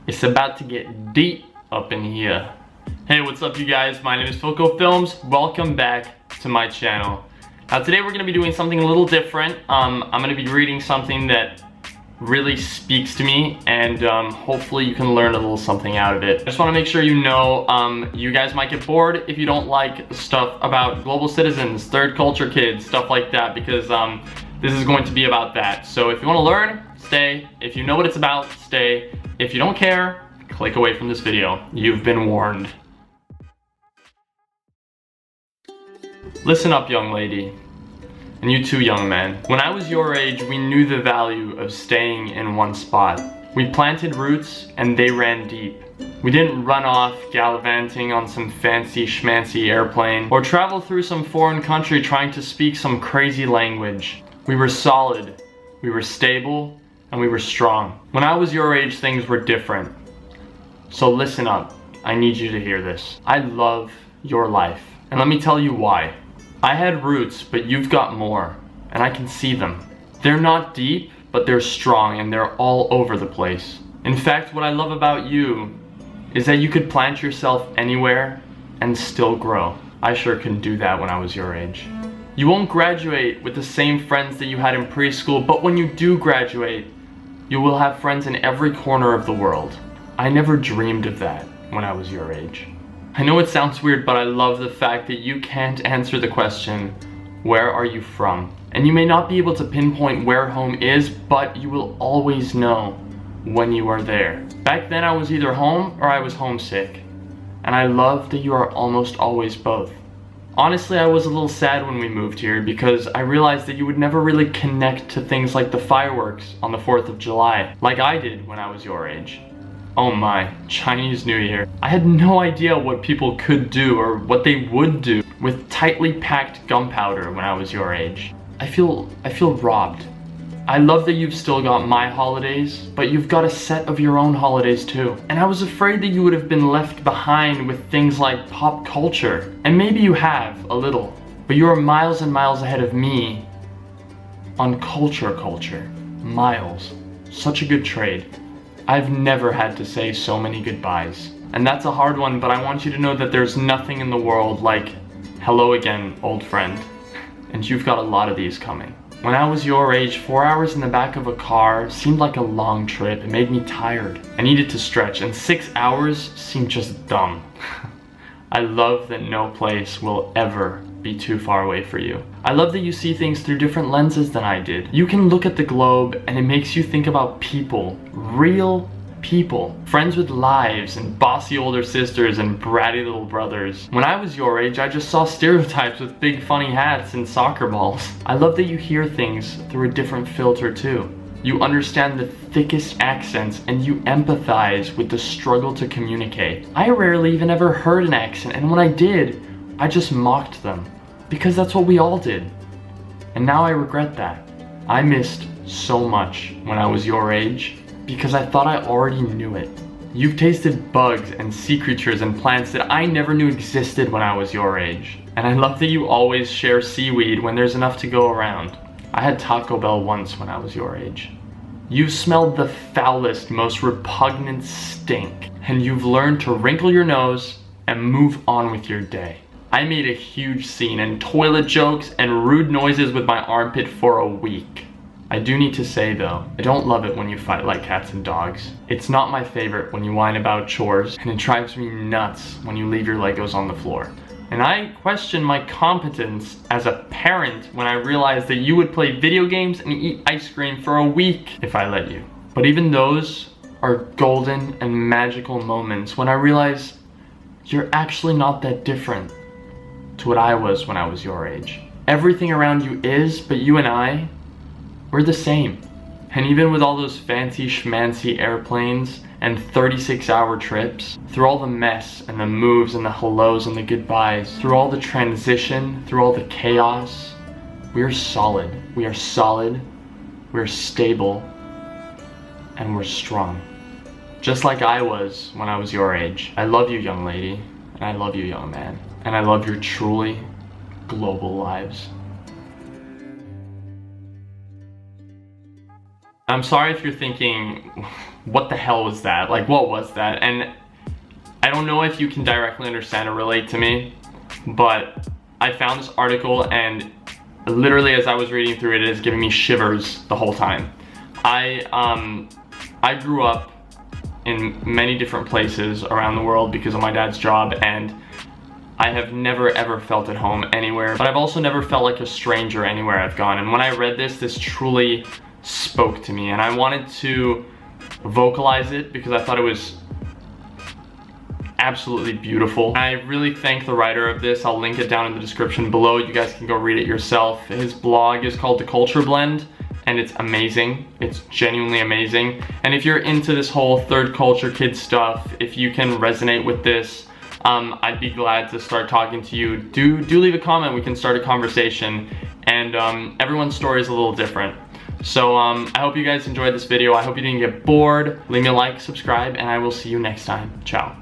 It's about to get deep up in here. Hey, what's up you guys? My name is Filco Films. Welcome back to my channel. Now today we're gonna be doing something a little different. I'm gonna be reading something that really speaks to me, and hopefully you can learn a little something out of it. I just wanna make sure you know, you guys might get bored if you don't like stuff about global citizens, third culture kids, stuff like that, because this is going to be about that. So if you wanna learn, stay. If you know what it's about, stay. If you don't care, click away from this video. You've been warned. Listen up, young lady. And you too, young man. When I was your age, we knew the value of staying in one spot. We planted roots and they ran deep. We didn't run off gallivanting on some fancy schmancy airplane or travel through some foreign country trying to speak some crazy language. We were solid, we were stable, and we were strong. When I was your age, things were different. So listen up, I need you to hear this. I love your life, and let me tell you why. I had roots, but you've got more, and I can see them. They're not deep, but they're strong, and they're all over the place. In fact, what I love about you is that you could plant yourself anywhere and still grow. I sure couldn't do that when I was your age. You won't graduate with the same friends that you had in preschool, but when you do graduate, you will have friends in every corner of the world. I never dreamed of that when I was your age. I know it sounds weird, but I love the fact that you can't answer the question, where are you from? And you may not be able to pinpoint where home is, but you will always know when you are there. Back then I was either home or I was homesick. And I love that you are almost always both. Honestly, I was a little sad when we moved here because I realized that you would never really connect to things like the fireworks on the 4th of July, like I did when I was your age. Oh my, Chinese New Year. I had no idea what people could do or what they would do with tightly packed gunpowder when I was your age. I feel robbed. I love that you've still got my holidays, but you've got a set of your own holidays too. And I was afraid that you would have been left behind with things like pop culture. And maybe you have, a little, but you are miles and miles ahead of me on culture. Miles. Such a good trade. I've never had to say so many goodbyes. And that's a hard one, but I want you to know that there's nothing in the world like, hello again, old friend. And you've got a lot of these coming. When I was your age, 4 hours in the back of a car seemed like a long trip. It made me tired. I needed to stretch, and 6 hours seemed just dumb. I love that no place will ever be too far away for you. I love that you see things through different lenses than I did. You can look at the globe and it makes you think about people, real people, friends with lives and bossy older sisters and bratty little brothers. When I was your age, I just saw stereotypes with big funny hats and soccer balls. I love that you hear things through a different filter too. You understand the thickest accents and you empathize with the struggle to communicate. I rarely even ever heard an accent, and when I did, I just mocked them. Because that's what we all did. And now I regret that. I missed so much when I was your age because I thought I already knew it. You've tasted bugs and sea creatures and plants that I never knew existed when I was your age. And I love that you always share seaweed when there's enough to go around. I had Taco Bell once when I was your age. You've smelled the foulest, most repugnant stink, and you've learned to wrinkle your nose and move on with your day. I made a huge scene and toilet jokes and rude noises with my armpit for a week. I do need to say though, I don't love it when you fight like cats and dogs. It's not my favorite when you whine about chores, and it drives me nuts when you leave your Legos on the floor. And I question my competence as a parent when I realized that you would play video games and eat ice cream for a week if I let you. But even those are golden and magical moments when I realize you're actually not that different to what I was when I was your age. Everything around you is, but you and I, we're the same. And even with all those fancy schmancy airplanes and 36-hour trips, through all the mess and the moves and the hellos and the goodbyes, through all the transition, through all the chaos, we're solid. We are solid, we're stable, and we're strong. Just like I was when I was your age. I love you, young lady, and I love you, young man. And I love your truly global lives. I'm sorry if you're thinking, what the hell was that? Like, what was that? And I don't know if you can directly understand or relate to me, but I found this article and literally as I was reading through it, it is giving me shivers the whole time. I grew up in many different places around the world because of my dad's job, and I have never ever felt at home anywhere, but I've also never felt like a stranger anywhere I've gone. And when I read this, this truly spoke to me, and I wanted to vocalize it because I thought it was absolutely beautiful. I really thank the writer of this. I'll link it down in the description below. You guys can go read it yourself. His blog is called The Culture Blend, and it's amazing. It's genuinely amazing. And if you're into this whole third culture kid stuff, if you can resonate with this, I'd be glad to start talking to you. Do leave a comment. We can start a conversation. And everyone's story is a little different. So I hope you guys enjoyed this video. I hope you didn't get bored. Leave me a like, subscribe, and I will see you next time. Ciao.